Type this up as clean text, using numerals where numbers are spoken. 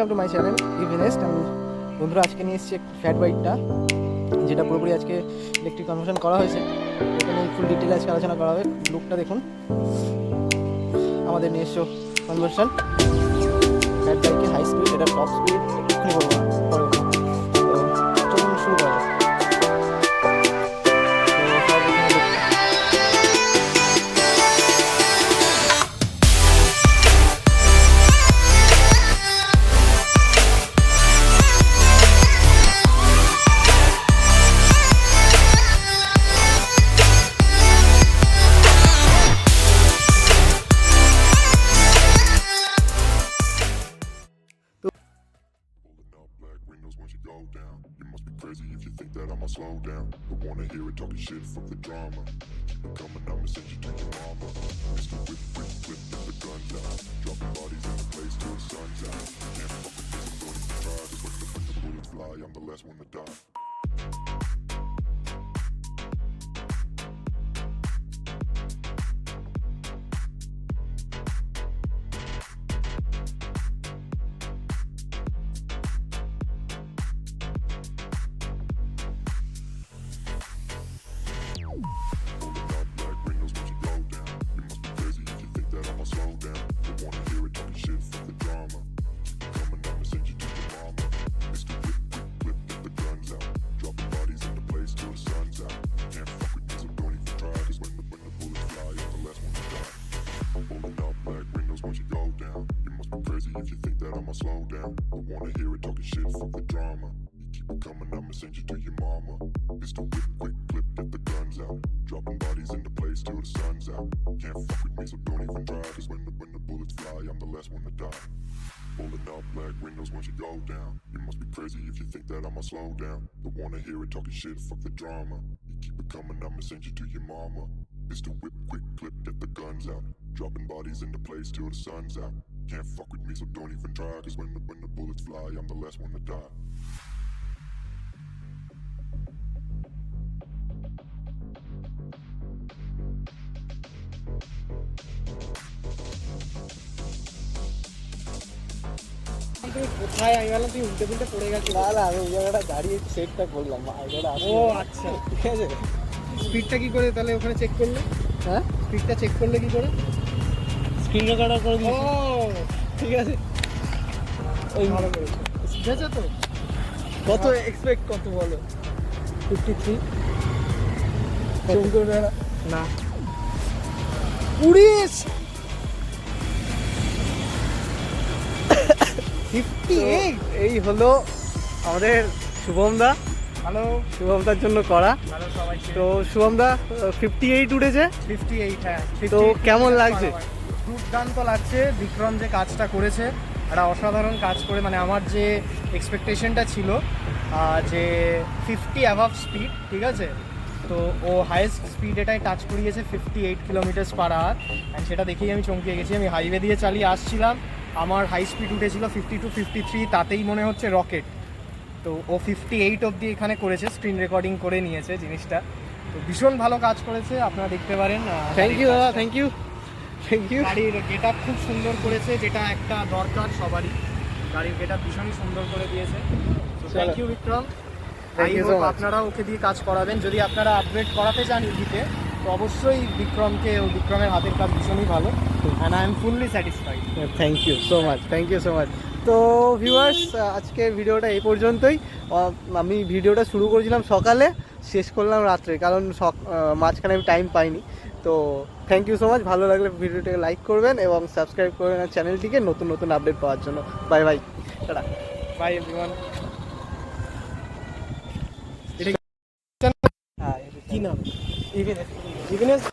Welcome to my channel ইভিনেস্ট। আমি বন্ধুরা আজকে নিয়ে এসেছি ফ্যাট বাইকটা, যেটা পুরোপুরি আজকে ইলেকট্রিক কনভার্সন করা হয়েছে। এখানে ফুল ডিটেলে আজকে আলোচনা করা হবে। লুকটা দেখুন, আমাদের নিজস্ব কনভার্সন ফ্যাট বাইকে হাই স্পিড, এটা টপ স্পিড এক্ষুনি বলবো না, পরে বলবো। তো চলুন শুরু করা যাক। Once you go down, you must be crazy if you think that I'ma slow down. Don't wanna hear it talking shit from the drama. Keep it coming, I'ma send you to your mama. Mr. Whip, whip, whip, get the guns out. Dropping bodies in the place till the sun's out. Can't fuck with this, I'm going to try. Just when the bullets fly, I'm the last one to die. If you think that I'ma slow down, don't wanna hear it talking shit, fuck the drama. Keep it coming, I'ma send you to your mama. Mr. Whip, quick clip, get the guns out. Dropping bodies into place till the sun's out. Can't fuck with me, so don't even try. Cause when the bullets fly, I'm the last one to die. Pulling up black windows once you go down. You must be crazy if you think that I'ma slow down. Don't wanna hear it talking shit, fuck the drama. You keep it coming, I'ma send you to your mama. Mr. Whip, quick clip, get the guns out. Dropping bodies into place till the sun's out. Can't fuck with me, so don't even try. Cause when the bullets fly, I'm the last one to die. কোথায় আমি বললাম তুই উল্টে পুল্টে পড়ে গেছিস? না না, আমি ওই জায়গাটা দাঁড়িয়ে সেটটা করলাম। ও আচ্ছা, ঠিক আছে। স্পিডটা কি করে তাহলে ওখানে চেক করলে? হ্যাঁ, স্পিডটা চেক করলে কি করে? স্ক্রিন রেকর্ডার করে দিয়েছি। ও ঠিক আছে, ওই ভালো করেছে। বুঝেছো তো? কত এক্সপেক্ট কত বলো? 53 কম করবে না 20 58। এই হলো আমাদের শুভমদা। হ্যালো, শুভমদার জন্য করা। হ্যালো সবাই। তো শুভমদা 58 উঠেছে। 58, হ্যাঁ। তো কেমন লাগছে? দুর্দান্ত লাগছে। বিক্রম যে কাজটা করেছে, একটা অসাধারণ কাজ করে, মানে আমার যে এক্সপেকটেশনটা ছিল যে 50 অ্যাভাব স্পিড, ঠিক আছে, তো ও হাইয়েস্ট স্পিড এটাই টাচ করিয়েছে 58 কিলোমিটার্স পার আওয়ার। অ্যান্ড সেটা দেখেই আমি চমকে গেছি। আমি হাইওয়ে দিয়ে চালিয়ে আসছিলাম, আমার হাই স্পিড উঠেছিল 52 53, তাতেই মনে হচ্ছে রকেট। তো ও 58 অবধি এখানে করেছে, স্ক্রিন রেকর্ডিং করে নিয়েছে জিনিসটা। তো ভীষণ ভালো কাজ করেছে, আপনারা দেখতে পারেন। থ্যাংক ইউ দাদা, থ্যাংক ইউ থ্যাংক ইউ। গাড়ির গেট আপ খুব সুন্দর করেছে, যেটা একটা দরকার সবারই। গাড়ির গেট আপ ভীষণই সুন্দর করে দিয়েছে। Thank you Bikram. আপনারা ওকে দিয়ে কাজ করাবেন। যদি আপনারা আপগ্রেড করাতে চান ইভিতে, তো অবশ্যই বিক্রমের হাতের কাজ ভীষণই ভালো। And I am fully satisfied. Thank you so much, thank you so much. তো ভিউয়ার্স, আজকের ভিডিওটা এই পর্যন্তই। আমি ভিডিওটা শুরু করেছিলাম সকালে, শেষ করলাম রাত্রে, কারণ মাঝখানে আমি টাইম পাইনি। তো থ্যাংক ইউ সো মাচ। ভালো লাগলে ভিডিওটাকে লাইক করবেন এবং সাবস্ক্রাইব করবেন চ্যানেলটিকে নতুন নতুন আপডেট পাওয়ার জন্য। Bye bye, tata, by everyone. কি নাম? ইভিনেস্ট।